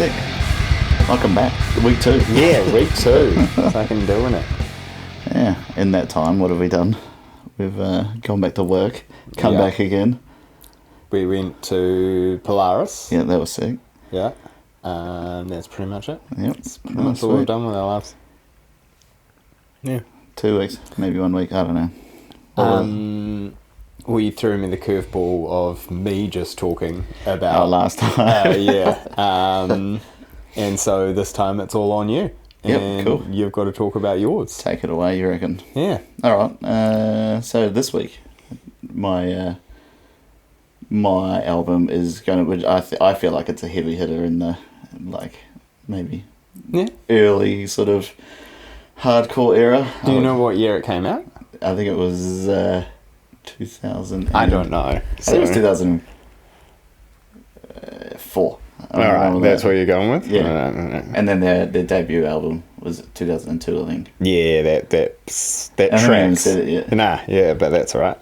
Sick. Welcome back. Week 2. Yeah, week 2. Fucking doing it. Yeah. In that time, what have we done? We've gone back to work, come back again. We went to Polaris. Yeah, that was sick. Yeah. That's pretty much it. Yep. That's pretty much all we've done with our lives. Yeah. 2 weeks, maybe 1 week, I don't know. Well, you threw me the curveball of me just talking about... Our last time. And so this time it's all on you. Yep, and cool. You've got to talk about yours. Take it away, you reckon? Yeah. All right. So this week, my album is going to... I feel like it's a heavy hitter in the, maybe early sort of hardcore era. Do you know what year it came out? I think it was 2000. I don't know. I think it was 2004. All right, that's what you're going with? Yeah. No. And then their debut album was 2002, I think. Yeah, that I haven't even tracks. said it yet. Nah, yeah, but that's all right.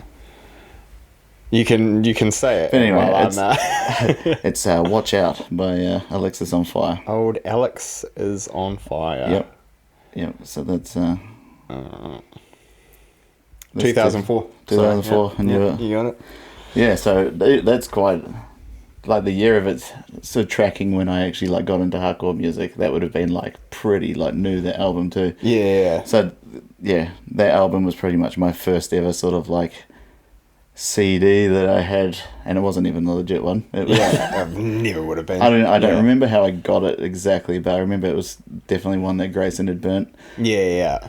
You can say it. But anyway, it's it's Watch Out by Alexisonfire. Old Alex is on fire. Yep. So that's 2004. 2004, and you got it. Yeah, so that's quite the year of it. So tracking when I actually got into hardcore music, that would have been pretty new, that album too. Yeah. So yeah, that album was pretty much my first ever sort of CD that I had, and it wasn't even the legit one. It Never would have been. I don't remember how I got it exactly, but I remember it was definitely one that Grayson had burnt. Yeah.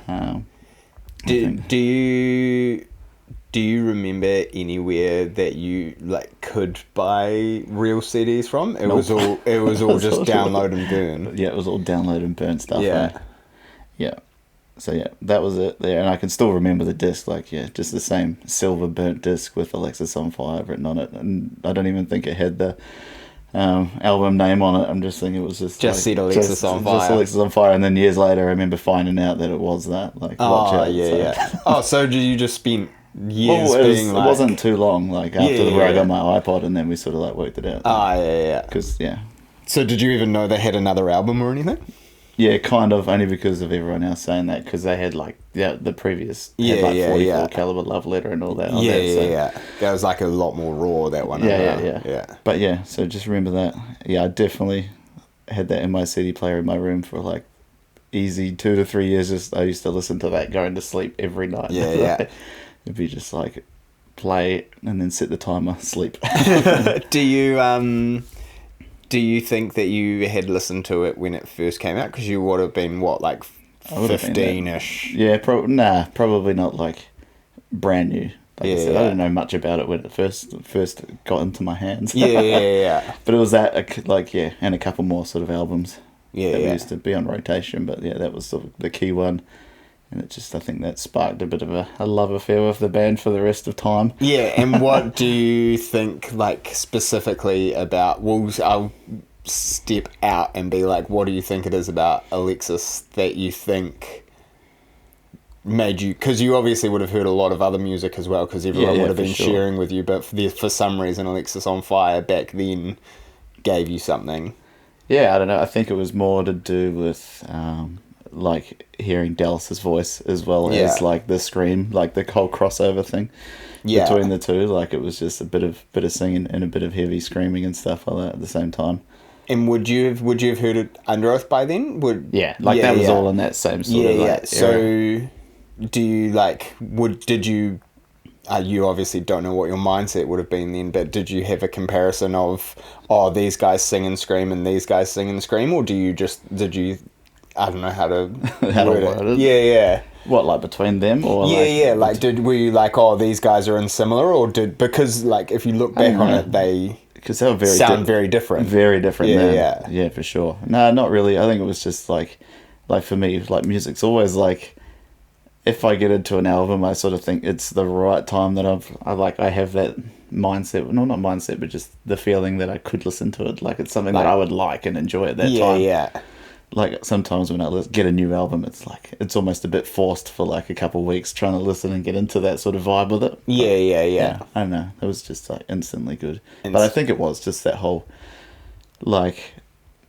Do you remember anywhere that you could buy real CDs from? It was all just download and burn. Yeah, it was all download and burn stuff. Yeah. Yeah. So yeah, that was it there, and I can still remember the disc. Just the same silver burnt disc with Alexisonfire written on it, and I don't even think it had the album name on it. I'm just thinking it was just said Alexisonfire. Just Alexisonfire, and then years later, I remember finding out that it was that. Watch out. Yeah. Oh, so did you just spend years it wasn't too long. After where I got my iPod, and then we sort of worked it out. Yeah. Because So did you even know they had another album or anything? Yeah, kind of, only because of everyone else saying that, because they had the previous had 44 caliber Love Letter and all that. That was a lot more raw, that one. Yeah. But yeah, so just remember that. Yeah, I definitely had that in my CD player in my room for easy 2 to 3 years. I used to listen to that going to sleep every night. Yeah. It'd be just play and then set the timer, sleep. Do you think that you had listened to it when it first came out? Because you would have been, 15-ish? Yeah, probably not brand new. I said, I didn't know much about it when it first got into my hands. Yeah. But it was that, and a couple more sort of albums that we Yeah. used to be on rotation. But yeah, that was sort of the key one. And I think that sparked a bit of a love affair with the band for the rest of time. Yeah, and what do you think, specifically about... I'll step out and be what do you think it is about Alexis that you think made you... Because you obviously would have heard a lot of other music as well, because everyone would have been sharing with you, but for some reason Alexisonfire back then gave you something. Yeah, I don't know. I think it was more to do with... hearing Dallas's voice as well as the scream, the whole crossover thing between the two. It was just a bit of singing and a bit of heavy screaming and stuff like that at the same time. And would you have heard it Under Oath by then? That was all in that same sort of era. So do you did you you obviously don't know what your mindset would have been then, but did you have a comparison of these guys sing and scream and these guys sing and scream, or did you I don't know how to word it. Yeah. What, between them or were you these guys are in similar, or because if you look back on it, they were very different. Very different. Yeah, for sure. No, not really. I think it was just for me, music's always if I get into an album, I sort of think it's the right time that I have that mindset. No, not mindset, but just the feeling that I could listen to it. It's something that I would like and enjoy at that time. Yeah. Sometimes when I get a new album, it's it's almost a bit forced for a couple of weeks trying to listen and get into that sort of vibe with it. Yeah. I don't know. It was just instantly good. But I think it was just that whole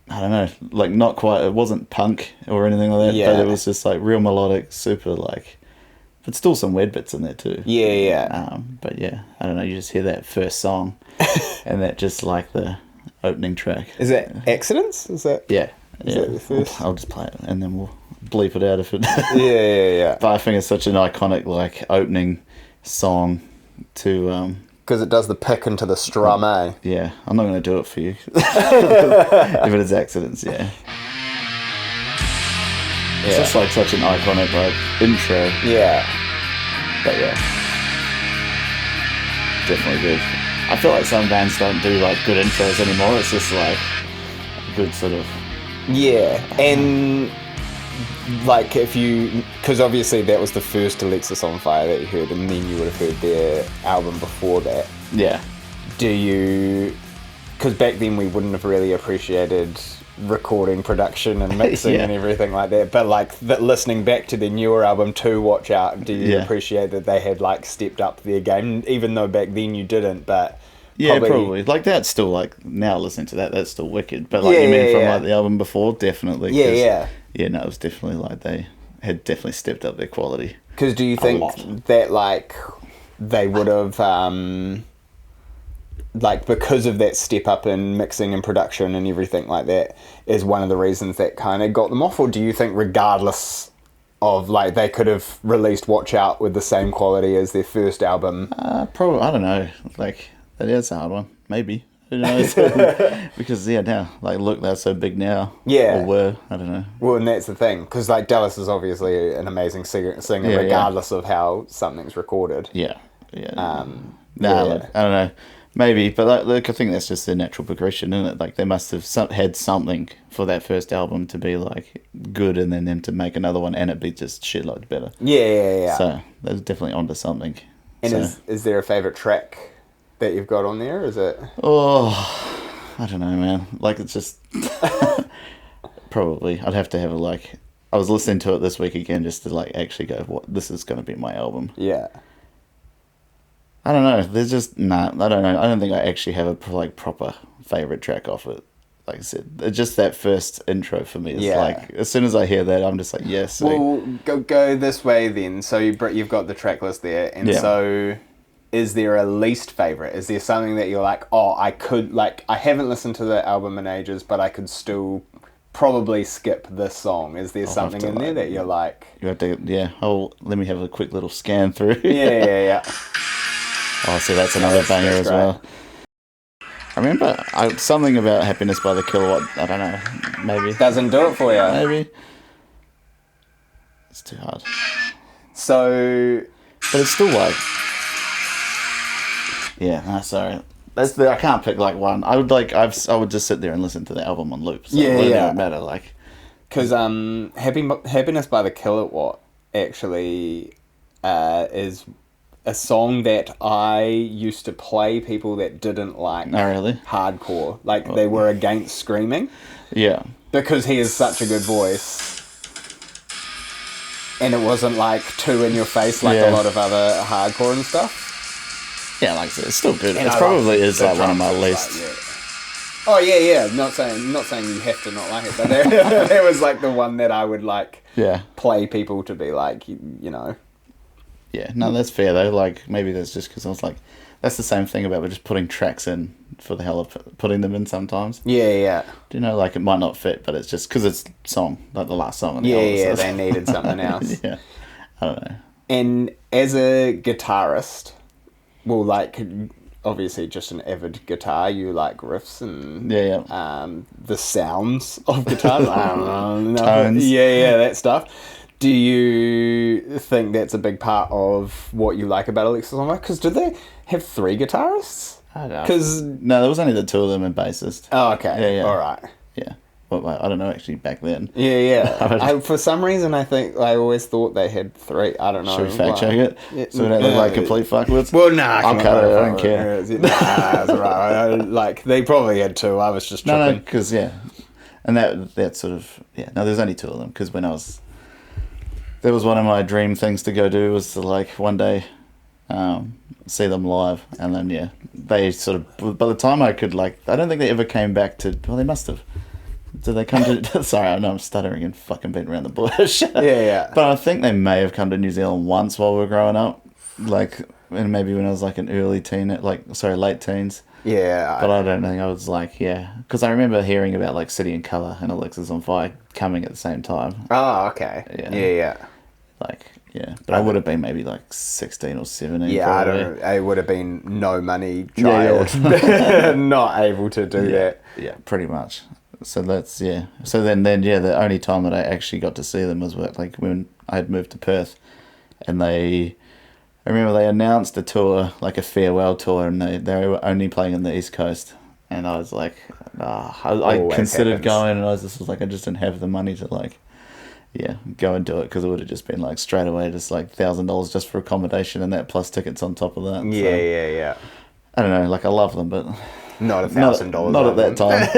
I don't know, like not quite. It wasn't punk or anything like that, Yeah. but it was just like real melodic, super like. But still some weird bits in there too. Yeah. But yeah, I don't know. You just hear that first song, and that just like the opening track. Is that Accidents? Is that? Yeah, Is that the first? I'll just play it, and then we'll bleep it out if it. Yeah. But I think it's such an iconic like opening song to. Because it does the pick into the strum, eh? Yeah, I'm not going to do it for you. If it is Accidents, yeah. It's just like such an iconic like intro. Yeah. But yeah, definitely good. I feel like some bands don't do like good intros anymore. It's just like a good sort of. Yeah, and like if you, because obviously that was the first Alexisonfire that you heard, and then you would have heard their album before that. Yeah. Do you? Because back then we wouldn't have really appreciated recording, production, and mixing and everything like that. But like listening back to their newer album, Watchout, do you appreciate that they had like stepped up their game, even though back then you didn't? But yeah, probably. Like that's still like now listening to that, that's still wicked. But like you mean from like the album before, definitely. Yeah. No, it was definitely like they had definitely stepped up their quality. Because do you think that like they would have like because of that step up in mixing and production and everything like that is one of the reasons that kind of got them off? Or do you think regardless of like they could have released Watchout with the same quality as their first album? Probably, I don't know. Like that is a hard one. Maybe. Who knows? Because now, like, look, they're so big now. Yeah. Or were. I don't know. Well, and that's the thing, because like Dallas is obviously an amazing singer regardless of how something's recorded. Yeah. Look, I don't know. Maybe, but like, I think that's just their natural progression, isn't it? Like they must have had something for that first album to be like good, and then them to make another one and it be just shitloads better. Yeah. So they're definitely onto something. And is there a favourite track that you've got on there? Is it? Oh, I don't know, man. Like it's just probably I'd have to have a like. I was listening to it this week again just to like actually go, what this is going to be my album. Yeah. I don't know. There's just I don't know. I don't think I actually have a like proper favorite track off it. Like I said, it's just that first intro for me. It's like as soon as I hear that, I'm just like yes. Well, go this way then. So you've got the track list there, and so is there a least favorite? Is there something that you're like, oh, I haven't listened to the album in ages, but I could still probably skip this song? Is there something in there that you're like? You have to, let me have a quick little scan through. Yeah. Oh, see, that's another banger as well. I remember something about Happiness by the Kilowatt. I don't know. Maybe. Doesn't do it for you. Maybe. It's too hard. So. But it's still like. Yeah, no, sorry. I can't pick like one. I would I would just sit there and listen to the album on loop. So it wouldn't matter. Like. Because Happiness by the Kilowatt actually is a song that I used to play people that didn't like hardcore. Like, they were against screaming. Yeah. Because he has such a good voice. And it wasn't, like, too in your face like a lot of other hardcore and stuff. Yeah, like I said, it's still good. It probably is, like, one of my least... Oh, yeah. Not saying you have to not like it, but that was, like, the one that I would, like, play people to be like, you know... Yeah, no, that's fair though. Like, maybe that's just because I was like, that's the same thing about just putting tracks in for the hell of putting them in sometimes. Yeah. Do you know, like, it might not fit, but it's just because it's song, like the last song on the album. Yeah, they needed something else. Yeah, I don't know. And as a guitarist, well, like, obviously just an avid guitar, you like riffs and the sounds of guitars. I don't know. Tones. Yeah, that stuff. Do you think that's a big part of what you like about Alexisonfire? Because did they have 3 guitarists? I don't know. No, there was only the 2 of them and bassist. Oh, okay. Yeah. All right. Yeah. Well, I don't know, actually, back then. Yeah. For some reason, I always thought they had 3. I don't know. Should we fact check it? Yeah, so we don't look like complete fuckwits? Well, nah. I'll cut it. I don't care. Nah, that's all right. Like, they probably had 2. I was just tripping. No, because, And that sort of... Yeah. No, there's only 2 of them, because when I was... That was one of my dream things to go do, was to, like, one day see them live. And then, they sort of... By the time I could, like... I don't think they ever came back to... Well, they must have. Did they come to? Sorry, I know I'm stuttering and fucking beating around the bush. Yeah. But I think they may have come to New Zealand once while we were growing up, like, and maybe when I was like an late teens. Yeah. But I don't think I was like, yeah, because I remember hearing about like City and Colour and Alexisonfire coming at the same time. Oh, okay. Yeah. Yeah. Like, yeah, but I would have been maybe like 16 or 17. Yeah, probably. I don't. I would have been no money Yeah, child, not able to do that. Yeah, pretty much. So that's So then the only time that I actually got to see them was like when I had moved to Perth, and I remember they announced a tour, like a farewell tour, and they were only playing on the East Coast, and I was like, I considered going, and I was like, I just didn't have the money to like, go and do it, because it would have just been like straight away just like $1,000 just for accommodation and that plus tickets on top of that. Yeah. I don't know, like I love them, but Not $1,000. Not at that time.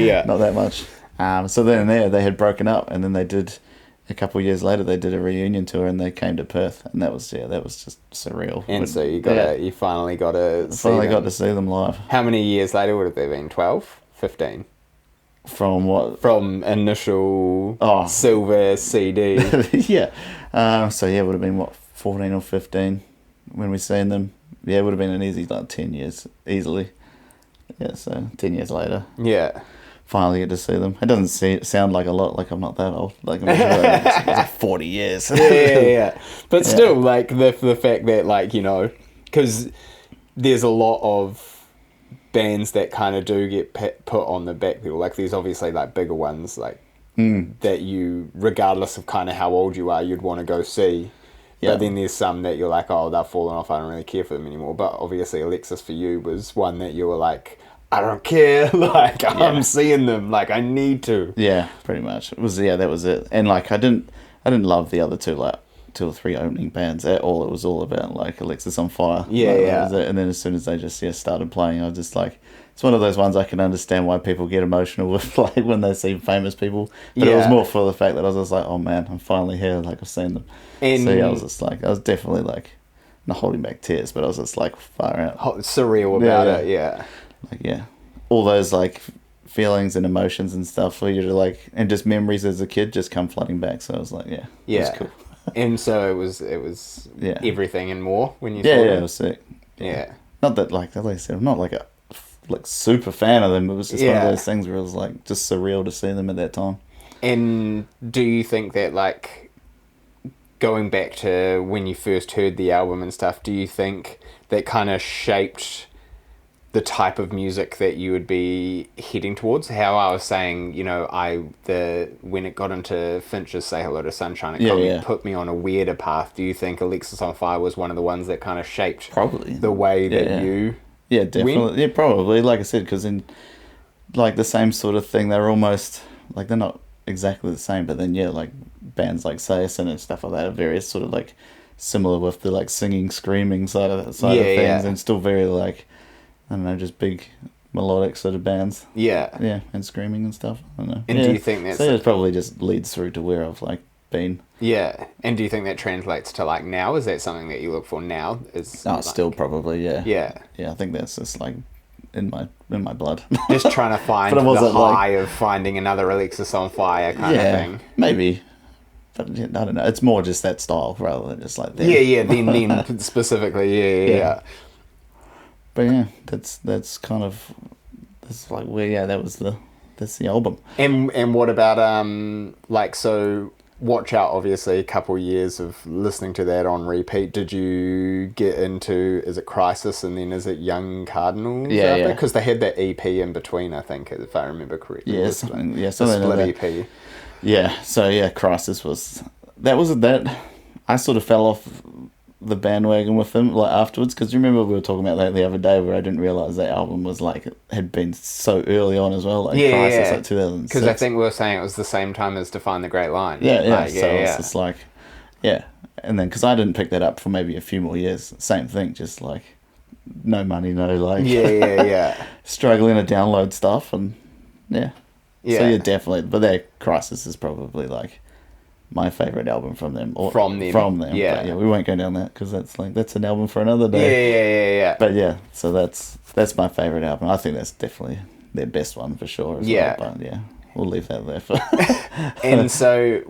Yeah. Not that much. So then they had broken up, and then they did a couple of years later. They did a reunion tour, and they came to Perth, and that was just surreal. And so you finally got to see them live. How many years later would it have been? 12? 15? From what? From initial silver CD. Yeah. So it would have been 14 or 15 when we seen them. Yeah, it would have been an easy 10 years easily. Yeah, so 10 years later. Yeah. Finally get to see them. It doesn't sound like a lot, like I'm not that old. Like, it's like 40 years. Yeah. But still, like, the fact that, like, because there's a lot of bands that kind of do get put on the back pedal. Like, there's obviously, like, bigger ones, like, that you, regardless of kind of how old you are, you'd want to go see. Yeah. But then there's some that you're like, oh, they've fallen off, I don't really care for them anymore. But obviously Alexis for you was one that you were like, I don't care, like, I'm seeing them, like, I need to. Yeah, pretty much. That was it. And, like, I didn't love the other two or three opening bands at all. It was all about, like, Alexisonfire. Yeah, like, yeah. That was it. And then as soon as they just, started playing, I was just like, it's one of those ones I can understand why people get emotional with, like, when they see famous people. But it was more for the fact that I was just like, oh, man, I'm finally here, like, I've seen them. And so, I was just like, I was definitely, like, not holding back tears, but I was just, like, far out. Surreal about it, yeah. Like, all those, like, feelings and emotions and stuff for you to, like, and just memories as a kid just come flooding back. So I was like, it was cool. And so it was everything and more when you saw it. them? It was sick. Yeah. Not that, like I said, I'm not like a super fan of them. It was just one of those things where it was like just surreal to see them at that time. And do you think that, like, going back to when you first heard the album and stuff, do you think that kind of shaped the type of music that you would be heading towards? How I was saying, when it got into Finch's Say Hello to Sunshine, it put me on a weirder path. Do you think Alexisonfire was one of the ones that kind of shaped probably the way that you definitely went? Yeah, probably, like I said, because in like the same sort of thing, they're almost like, they're not exactly the same, but then like bands like Sayasin and stuff like that are very sort of like similar with the like singing, screaming side of things, and still very like, I don't know, just big melodic sort of bands. Yeah, and screaming and stuff. I don't know. And do you think that's... So it probably just leads through to where I've like been. Yeah, and do you think that translates to like now? Is that something that you look for now? Still probably, yeah. Yeah, I think that's just like in my blood. Just trying to find the high of finding another Alexisonfire kind of thing. Maybe. But I don't know. It's more just that style rather than just like that. Them specifically, yeah. But yeah, that's kind of, that's like where that's the album. And what about like, so Watchout, obviously a couple years of listening to that on repeat. Did you get into, is it Crisis and then is it Young Cardinals? Yeah. Because they had that EP in between, I think, if I remember correctly. Yeah, something split EP. Yeah, so Crisis was that I sort of fell off the bandwagon with them like afterwards, because you remember we were talking about that the other day where I didn't realise that album was like, had been so early on as well, like Crisis, like 2006. Because I think we were saying it was the same time as Define the Great Line. It's just like, and then because I didn't pick that up for maybe a few more years, same thing, just like no money, no like struggling to download stuff, and so definitely, but that Crisis is probably like my favourite album from them. From them. Yeah. But we won't go down that because that's an album for another day. Yeah. But so that's my favourite album. I think that's definitely their best one for sure as well. But we'll leave that there for. And so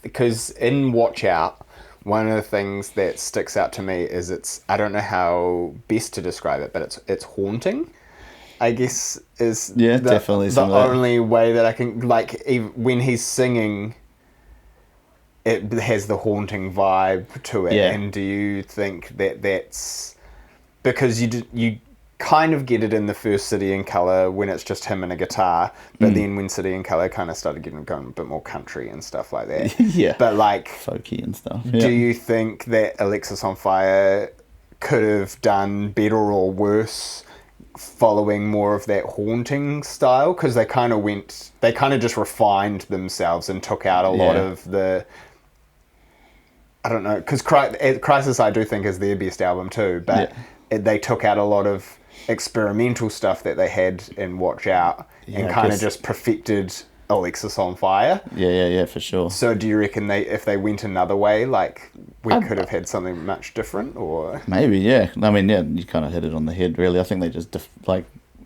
because in Watchout, one of the things that sticks out to me is I don't know how best to describe it, but it's haunting, I guess, is definitely the some of that. only way that I can, like, even when he's singing, it has the haunting vibe to it. Yeah. And do you think that that's because you kind of get it in the first City in Colour when it's just him and a guitar, but then when City in Colour kind of started going a bit more country and stuff like that. Yeah. But like Folky and stuff. do you think that Alexisonfire could have done better or worse following more of that haunting style? Because they kind of just refined themselves and took out a lot of the, I don't know, because Crisis I do think is their best album too, but they took out a lot of experimental stuff that they had in Watchout and kind of just perfected Alexisonfire. Yeah, for sure. So do you reckon if they went another way, like we could have had something much different, or maybe? Yeah, I mean, you kind of hit it on the head. Really, I think they just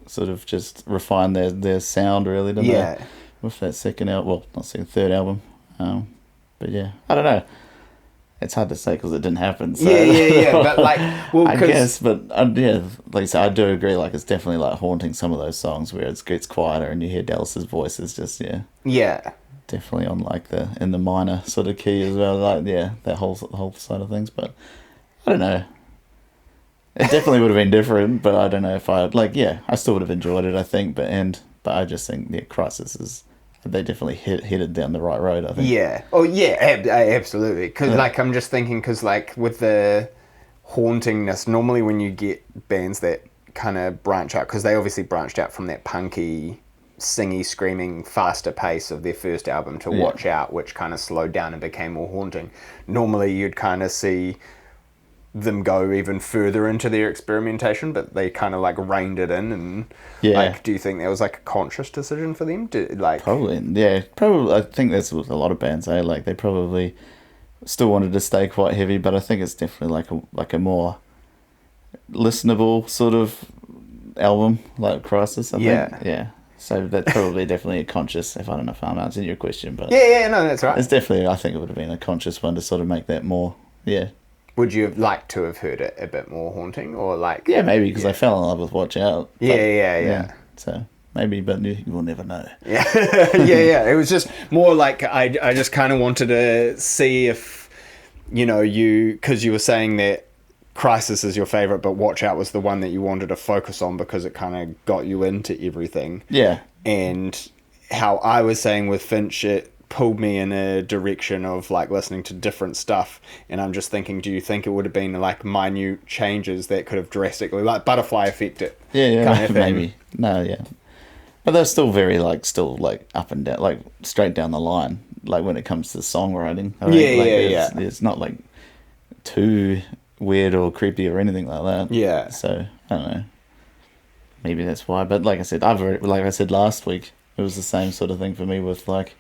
sort of just refined their sound really, didn't they? With that third album. But yeah, I don't know. It's hard to say because it didn't happen. So. Yeah. But like, well, I guess, but like I said, I do agree. Like, it's definitely like haunting some of those songs where it gets quieter and you hear Dallas's voice is just definitely on like in the minor sort of key as well. Like that whole side of things. But I don't know. It definitely would have been different, but I don't know if I still would have enjoyed it. I think, but I just think Crisis is. They definitely headed down the right road, I think. Yeah. Oh, yeah, absolutely. Because, like, I'm just thinking, because, like, with the hauntingness, normally when you get bands that kind of branch out, because they obviously branched out from that punky, singy, screaming, faster pace of their first album to Watchout, which kind of slowed down and became more haunting. Normally you'd kind of see them go even further into their experimentation, but they kind of like reined it in. And like, do you think that was like a conscious decision for them? Probably. I think that's with a lot of bands. Like they probably still wanted to stay quite heavy, but I think it's definitely like a more listenable sort of album, like Crisis. I think. So that's probably definitely a conscious. If I don't know if I'm answering your question, but no, that's right. It's definitely. I think it would have been a conscious one to sort of make that more. Would you have liked to have heard it a bit more haunting, or like? Yeah, maybe because I fell in love with Watchout. Yeah. So maybe, but you will never know. Yeah. It was just more like I just kind of wanted to see if, because you were saying that Crisis is your favorite, but Watchout was the one that you wanted to focus on because it kind of got you into everything. Yeah. And how I was saying with Finch, it pulled me in a direction of like listening to different stuff, and I'm just thinking, do you think it would have been like minute changes that could have drastically, like Butterfly Effect it? Maybe. But they're still very still up and down, like straight down the line, like when it comes to songwriting. It's not like too weird or creepy or anything like that. So I don't know, maybe that's why. But like I said, like I said last week, it was the same sort of thing for me with like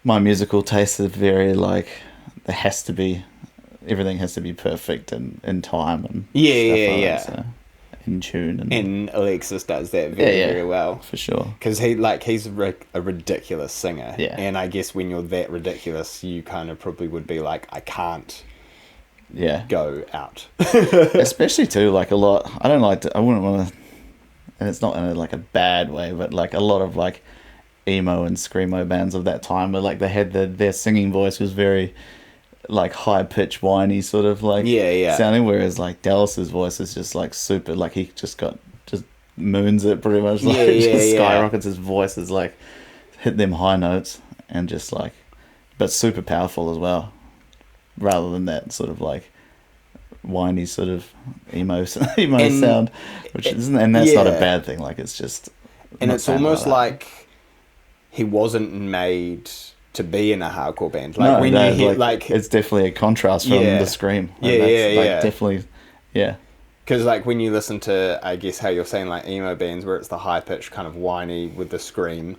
my musical taste is very everything has to be perfect and in time and stuff like that, so in tune and Alexis does that very well for sure, because he's a ridiculous singer, and I guess when you're that ridiculous you kind of probably would be like, I can't go out. Especially too, like a lot, I wouldn't want to, and it's not in a bad way, but like a lot of like emo and screamo bands of that time, but like they had their singing voice was very like high pitched, whiny sort of like sounding, whereas like Dallas's voice is just like super, like he just moons it pretty much, skyrockets. His voice is like hit them high notes and just like, but super powerful as well, rather than that sort of like whiny sort of emo sound, which isn't, and that's not a bad thing. Like it's just, and it's almost like he wasn't made to be in a hardcore band. Like when you hear it's definitely a contrast from the scream. Definitely, Because like when you listen to, I guess how you're saying like emo bands where it's the high pitched kind of whiny with the scream.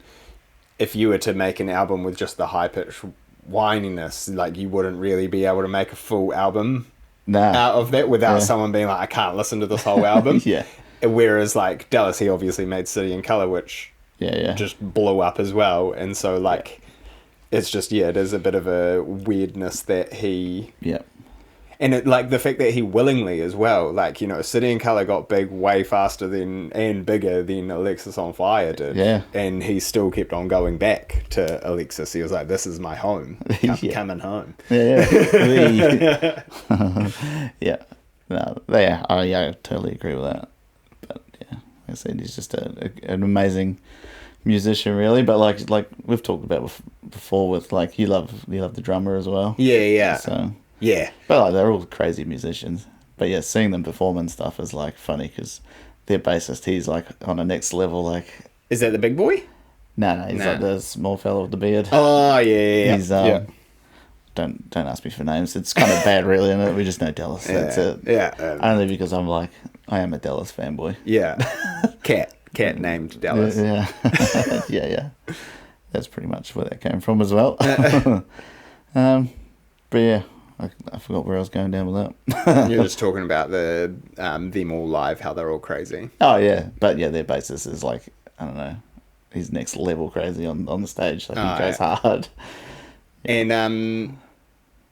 If you were to make an album with just the high pitched whininess, like you wouldn't really be able to make a full album out of that without someone being like, I can't listen to this whole album. Whereas like Dallas, he obviously made City in Colour, which Yeah. just blew up as well. And so, like, it's just, it is a bit of a weirdness that he... Yeah. And it, like, the fact that he willingly as well, like, you know, City and Colour got big way faster and bigger than Alexisonfire did. Yeah. And he still kept on going back to Alexis. He was like, this is my home. Coming home. Yeah. Yeah. No, I totally agree with that. But yeah, like I said, he's just an amazing musician, really. But like we've talked about before, with like you love the drummer as well. Yeah. So yeah, but like they're all crazy musicians. But yeah, seeing them perform and stuff is like funny because their bassist, he's like on a next level. Like, is that the big boy? No, he's like the small fellow with the beard. Oh yeah. He's Don't ask me for names. It's kind of bad, really, and we just know Dallas. That's it. Yeah. Only because I am a Dallas fanboy. Yeah. Cat named Dallas. Yeah. Yeah. That's pretty much where that came from as well. But yeah, I forgot where I was going down with that. You're just talking about the them all live, how they're all crazy. Oh yeah, but yeah, their bassist is like, I don't know, he's next level crazy on the stage. Like he goes hard. And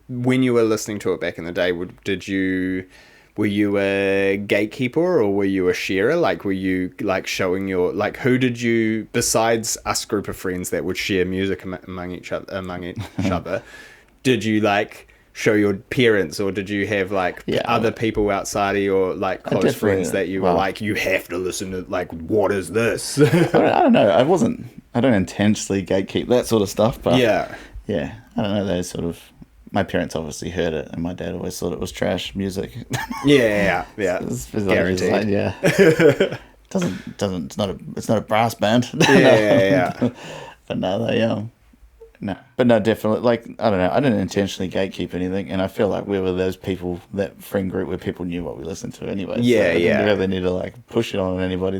when you were listening to it back in the day, were you a gatekeeper or were you a sharer? Like, were you like showing your, like, who did you, besides us group of friends that would share music among each other, did you like show your parents, or did you have like other people outside of your like close friends that you were like, you have to listen to, like, what is this? I don't know. I don't intentionally gatekeep that sort of stuff, but yeah, I don't know. Those sort of, my parents obviously heard it, and my dad always thought it was trash music. Yeah. It's Guaranteed. like, yeah. It's not a brass band. Yeah. But no, definitely. Like, I don't know. I didn't intentionally gatekeep anything, and I feel like we were those people, that friend group where people knew what we listened to anyway. Yeah, so I didn't really need to like push it on anybody.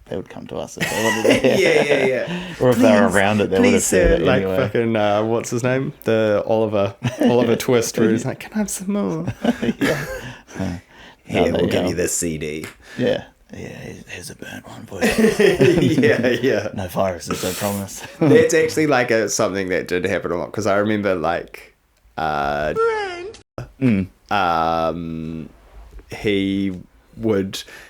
They would come to us if they wanted to. Yeah. Or if they were around it, they would have said it like anyway. fucking what's his name? The Oliver Twist, where he's like, "Can I have some more?" We'll give you this CD. Yeah, here's a burnt one for you. Yeah. No viruses, I promise. That's actually like something that did happen a lot, because I remember like,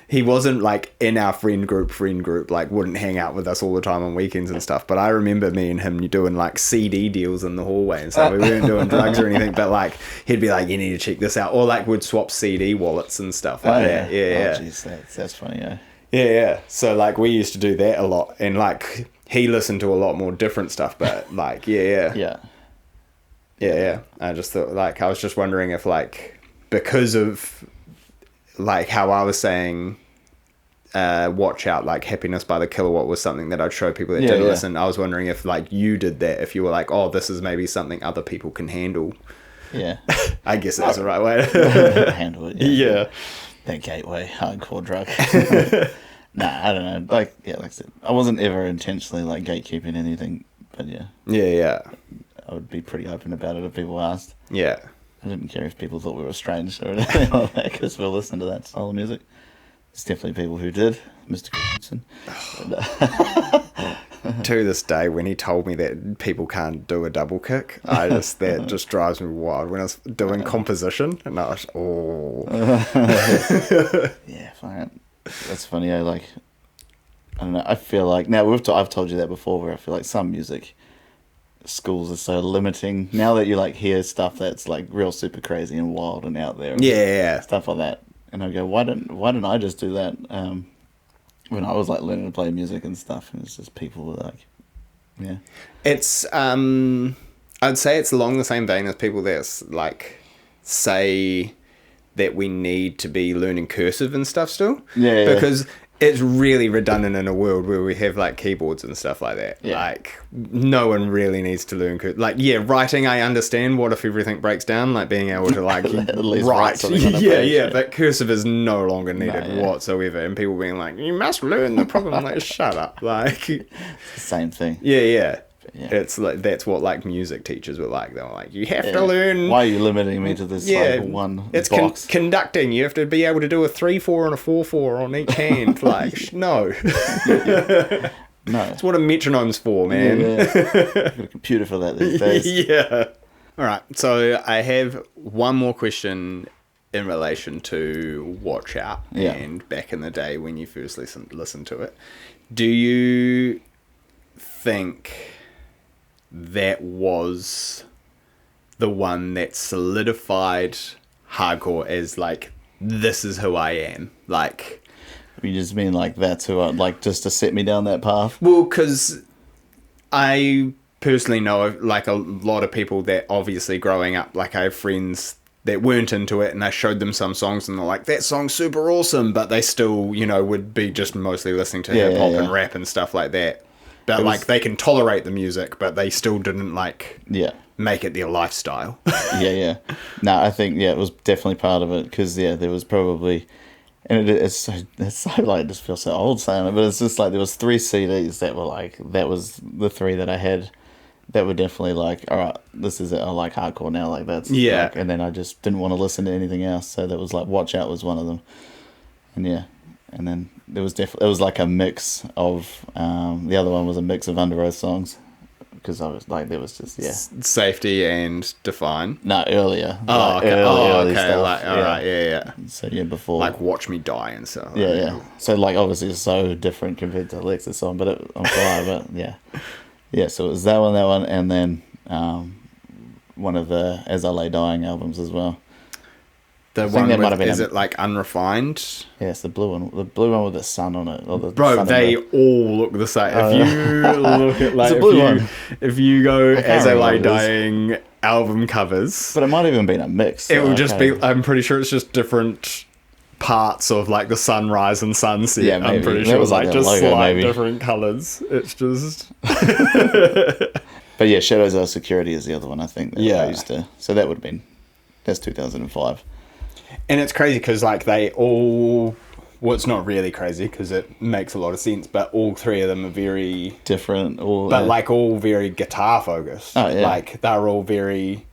he wasn't like in our friend group, like wouldn't hang out with us all the time on weekends and stuff, but I remember me and him doing like CD deals in the hallway and stuff. We weren't doing drugs or anything, but like he'd be like, you need to check this out, or like we'd swap CD wallets and stuff like that. Yeah. Oh, geez, that's funny. Yeah. So like we used to do that a lot, and like he listened to a lot more different stuff, but like yeah. I just thought, like, I was just wondering if, like, because of like how I was saying Watchout, like Happiness by the Kilowatt was something that I'd show people that didn't listen. I was wondering if like you did that, if you were like, oh, this is maybe something other people can handle. Yeah. I guess that's the right way to handle it. Yeah. That gateway hardcore drug. Nah, I don't know. Like I said, I wasn't ever intentionally like gatekeeping anything, but yeah, I would be pretty open about it if people asked. Yeah. I didn't care if people thought we were strange or anything like that, because we'll listen to that style of music. There's definitely people who did, Mr. Christensen. To this day, when he told me that people can't do a double kick, that just drives me wild. When I was doing composition, and I was, yeah, fine. That's funny. Like, I don't know. I feel like now I've told you that before, where I feel like some music schools are so limiting now that you like hear stuff that's like real super crazy and wild and out there. Stuff like that. And I go, why didn't I just do that when I was like learning to play music and stuff? And it's just people were like, it's I'd say it's along the same vein as people that like say that we need to be learning cursive and stuff still. Because it's really redundant in a world where we have like keyboards and stuff like that. Like no one really needs to learn like writing, I understand. What if everything breaks down? Like being able to like write. But cursive is no longer needed whatsoever. And people being like, you must learn the problem. I'm like, shut up. Like it's the same thing. Yeah. It's like that's what like music teachers were like. They were like, you have to learn. Why are you limiting me to this like one it's box? Conducting. You have to be able to do a 3/4 and a 4/4 on each hand. Like no. No. It's what a metronome's for, man. Yeah. Got a computer for that these days. Yeah. All right. So I have one more question in relation to Watchout and back in the day when you first listened to it. Do you think that was the one that solidified hardcore as like, this is who I am? Like, You just mean like that's who I like, just to set me down that path? well, because I personally know like a lot of people that obviously growing up, like I have friends that weren't into it and I showed them some songs and they're like, that song's super awesome, but they still, you know, would be just mostly listening to hip hop and rap and stuff like that. But like they can tolerate the music, but they still didn't like make it their lifestyle. No, I think it was definitely part of it, because there was probably, and it's so like, I just feel so old saying it, but it's just like there was 3 CDs that were like, that was the 3 that I had that were definitely like, all right, this is it, I like hardcore now, like that's like, and then I just didn't want to listen to anything else, so that was like Watchout was one of them, and and then there was definitely, it was like a mix of the other one was a mix of Under Oath songs, because I was like, there was just Safety and Define. No, earlier. Oh, like, okay. Early Okay. stuff. Like, all right. Yeah. So before, Like Watch Me Die and stuff. Yeah. So like, obviously, it's so different compared to Alexis song, but on fire. But yeah. So it was that one, and then one of the As I Lay Dying albums as well. The one that might have been, is it like Unrefined? Yeah, it's the blue one. The blue one with the sun on it. Or the Bro, sun they all look the same. If you look at like, if you go As I Lay Dying album covers, but it might even been a mix. It will just be. I'm pretty sure it's just different parts of like the sunrise and sunset. Yeah, maybe. I'm pretty sure it was like just logo, slight maybe. different colors. It's just. But yeah, Shadows Are Security is the other one, I think. That I used to. So that would have been. That's 2005. And it's crazy because like they all. Well, it's not really crazy because it makes a lot of sense, but all 3 of them are very different, like all very guitar focused. Oh yeah, like they're all very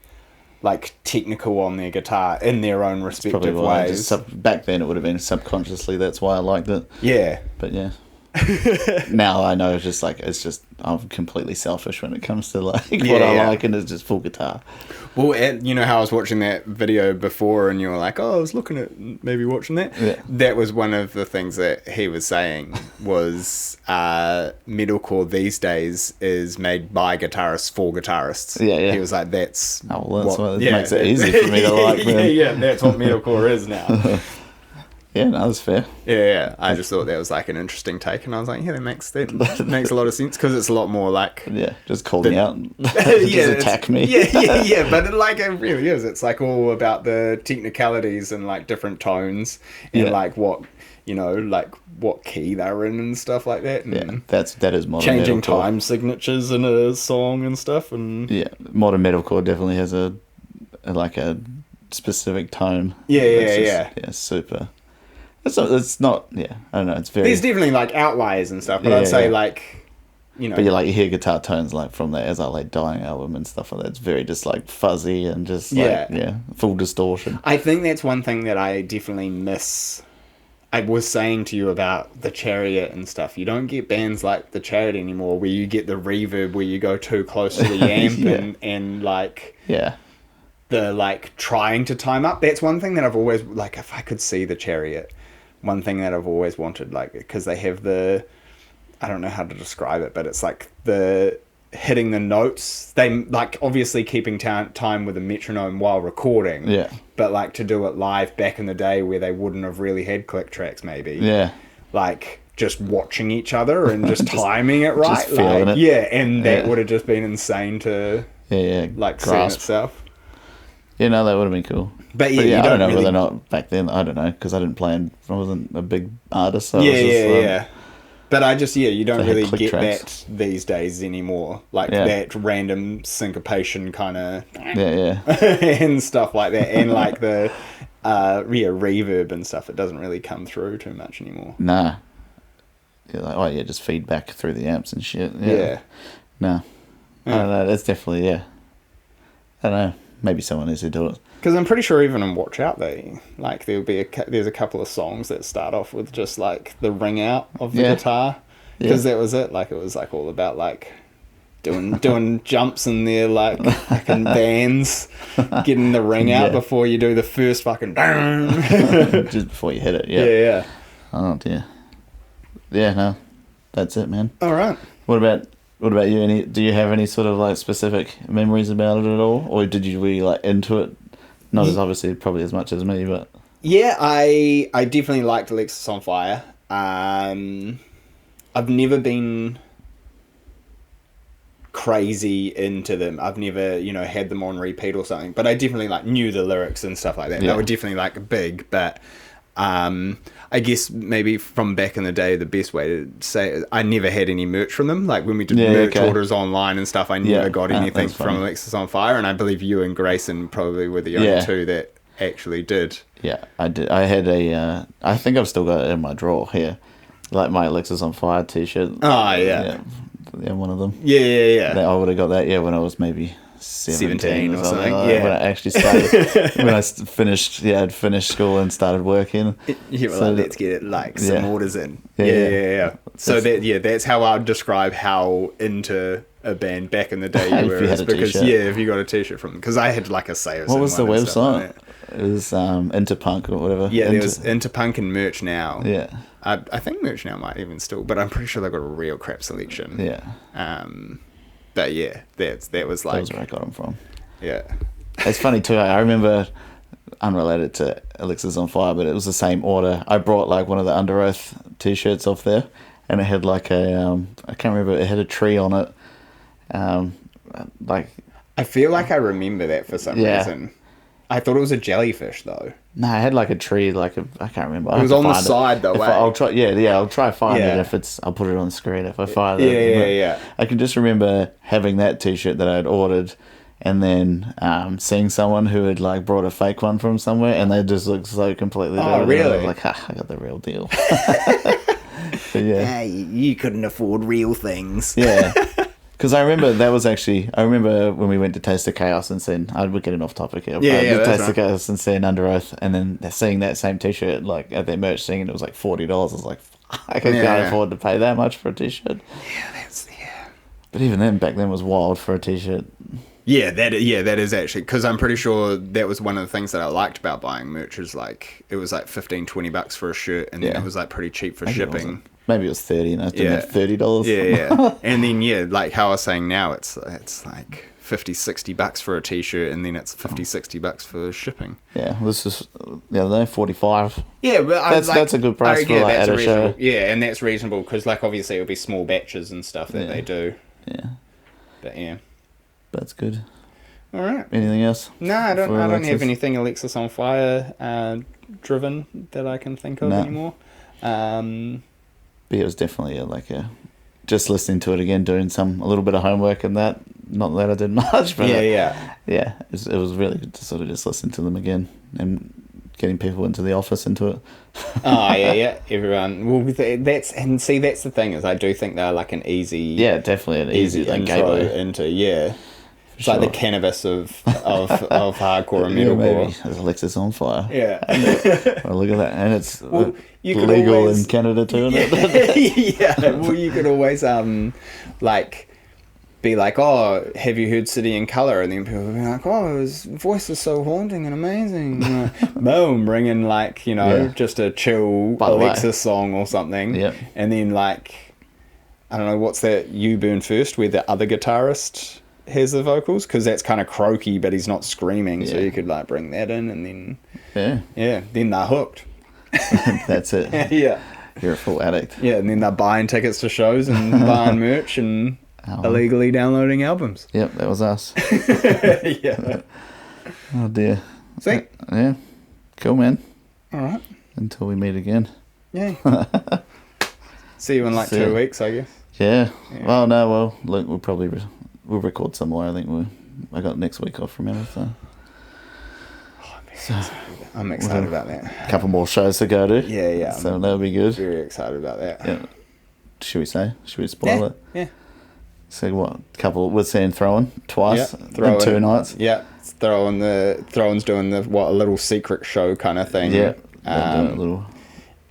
like technical on their guitar in their own respective ways. Back then, it would have been subconsciously. That's why I liked it. Yeah, but yeah. Now I know it's just I'm completely selfish when it comes to like what I like, and it's just full guitar. Well, you know how I was watching that video before and you were like, oh, I was looking at maybe watching that. Yeah. That was one of the things that he was saying was metalcore these days is made by guitarists for guitarists. Yeah. He was like, that's what makes it easy for me to like them. Yeah, that's what metalcore is now. Yeah, no, that's fair. Yeah. I just thought that was like an interesting take, and I was like, yeah, that makes a lot of sense because it's a lot more like just call me out, just attack me. Yeah. But it really is. It's like all about the technicalities and like different tones and like what like what key they're in and stuff like that. And that is modern changing metalcore. time signatures in a song and stuff. And modern metalcore definitely has a specific tone. Yeah. Super. It's not. Yeah, I don't know. It's very. There's definitely like outliers and stuff, but I'd say like, But you hear guitar tones like from the As I Lay Dying album and stuff like that. It's very just like fuzzy and just full distortion. I think that's one thing that I definitely miss. I was saying to you about the Chariot and stuff. You don't get bands like the Chariot anymore, where you get the reverb where you go too close to the amp and like the like trying to time up. That's one thing that I've always like. If I could see the Chariot. One thing that I've always wanted, like, because they have I don't know how to describe it, but it's like the hitting the notes. They like obviously keeping time with a metronome while recording. Yeah. But like to do it live back in the day where they wouldn't have really had click tracks, maybe. Yeah. Like just watching each other and just timing it right. Just feeling it. Yeah, and that would have just been insane to like grasp itself. Yeah, no, that would have been cool. But I don't know whether or not back then. I don't know because I didn't play and I wasn't a big artist. So But I just you don't really get tracks. that these days anymore. Like that random syncopation kind of and stuff like that, and like the reverb and stuff. It doesn't really come through too much anymore. Nah. Yeah, just feedback through the amps and shit. No. I don't know. That's definitely I don't know. Maybe someone needs to do it. Because I'm pretty sure even in Watchout, there'll be there's a couple of songs that start off with just like the ring out of the guitar, because that was it. Like, it was like all about like doing jumps in there, like fucking bands, getting the ring out before you do the first fucking just before you hit it. Yeah. yeah. Oh dear. Yeah, no, that's it, man. All right. What about you? Do you have any sort of like specific memories about it at all, or did you really like into it? Not as obviously probably as much as me, but yeah, I definitely liked Alexisonfire. I've never been crazy into them. I've never, had them on repeat or something, but I definitely like knew the lyrics and stuff like that. Yeah. They were definitely like big, but I guess maybe from back in the day, the best way to say it, I never had any merch from them. Like when we did merch orders online and stuff, I never got anything from Alexisonfire, and I believe you and Grayson probably were the only two that actually did. Yeah, I did. I had I think I've still got it in my drawer here, like my Alexisonfire t-shirt. Oh yeah, one of them. Yeah. I would have got that when I was maybe 17 or something. Yeah. When I actually started, when I finished, I'd finished school and started working. You were like, let's get it, some orders in. Yeah. So that's how I would describe how into a band back in the day you were. Because if you got a t-shirt from them, because I had like a sales. What was the website? Like it was Interpunk or whatever. Yeah, there was Interpunk and Merch Now. Yeah. I think Merch Now might even still, but I'm pretty sure they've got a real crap selection. Yeah. But yeah, that was like... That was where I got them from. Yeah. It's funny too, I remember, unrelated to Alexisonfire, but it was the same order. I brought like one of the Under Oath t-shirts off there, and it had like a, I can't remember, it had a tree on it. I feel like I remember that for some reason. I thought it was a jellyfish though. No, I had like a tree, I can't remember. It was on the side though. I'll try. I'll try find it if I'll put it on the screen if I find it. Yeah. I can just remember having that t-shirt that I'd ordered, and then seeing someone who had like brought a fake one from somewhere, and they just looked so completely different. Oh, really? I was like, I got the real deal. But yeah, you couldn't afford real things. Yeah. Because I remember when we went to Taste of Chaos and seeing, we're getting off topic here. Taste of Chaos and seeing Under Oath, and then seeing that same t-shirt like at their merch thing, and it was like $40. I was like, I can't afford to pay that much for a t-shirt. Yeah, But even then, back then was wild for a t-shirt. Yeah, that is actually, because I'm pretty sure that was one of the things that I liked about buying merch, is like it was like $15-20 for a shirt, and then it was like pretty cheap for shipping. Maybe it was 30, and I still had $30. Yeah. And then like how I was saying now, it's like $50-60 for a t-shirt, and then it's $50-60 for shipping. Yeah, this is the other day, 45. Yeah, but that's a good price for like at a show. Yeah, and that's reasonable because like obviously it'll be small batches and stuff that they do. Yeah, but yeah, that's good. All right. Anything else? No, I don't have anything Alexisonfire driven that I can think of anymore. But it was definitely just listening to it again, doing a little bit of homework and that. Not that I did much, but yeah. It was really good to sort of just listen to them again and getting people into the office into it. Oh yeah, everyone. Well, that's the thing, is I do think they're like an easy. Yeah, definitely an easy intro into It's like the cannabis of hardcore and metalcore. There's Alexisonfire. Yeah. Well, look at that, and it's legal in Canada too. Yeah. Well, you could always be like, oh, have you heard City in Colour? And then people would be like, oh, his voice is so haunting and amazing. Boom, bring in just a chill Alexis song or something. Yep. And then I don't know, what's that You Burn First, where the other guitarist has the vocals, because that's kind of croaky, but he's not screaming. So you could bring that in, and then then they're hooked. That's it. Yeah. You're a full addict. Yeah, and then they're buying tickets to shows and buying merch and illegally downloading albums. Yep, that was us. Yeah. Oh dear. See? Yeah. Cool, man. All right. Until we meet again. Yeah. See you in 2 weeks, I guess. Yeah. Well, no. Well, look, we'll record some more. I think I got next week off from it. So I'm excited about that. A couple more shows to go to. Yeah. So that'll be good. Very excited about that. Yeah. Should we spoil it? Yeah. So what? We're seeing Throwing twice in 2 nights. Yeah. Throwing's doing a little secret show kind of thing. Yeah. Doing a little.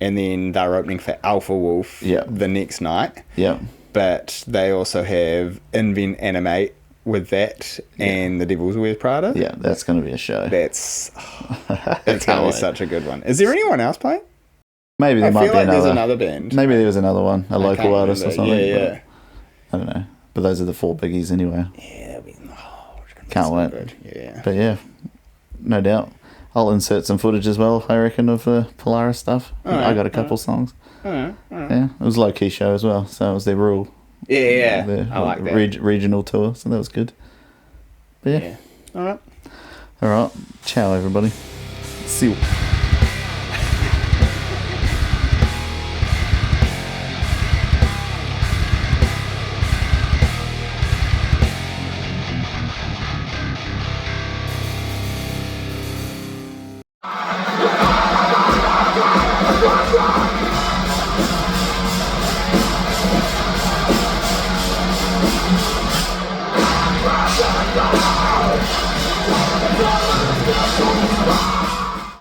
and then they're opening for Alpha Wolf Yeah. the next night. Yeah. But they also have Invent Animate with that and The Devil's Wears Prada. Yeah, that's going to be a show. That's going to be such a good one. Is there anyone else playing? Maybe there I might feel be like another. there's another band. Maybe there was another one, a I local can't artist or remember. something. Yeah. I don't know. But those are the 4 biggies anyway. Yeah, that'd be, it's gonna be Can't so wait. good. Yeah. But yeah, no doubt. I'll insert some footage as well, I reckon, of the Polaris stuff. I got a couple songs. Alright. Yeah, it was a low-key show as well, so it was their rural. Yeah. Their, I like that. Regional tour, so that was good. But yeah. Alright. Alright. Ciao, everybody. See you. Let's go.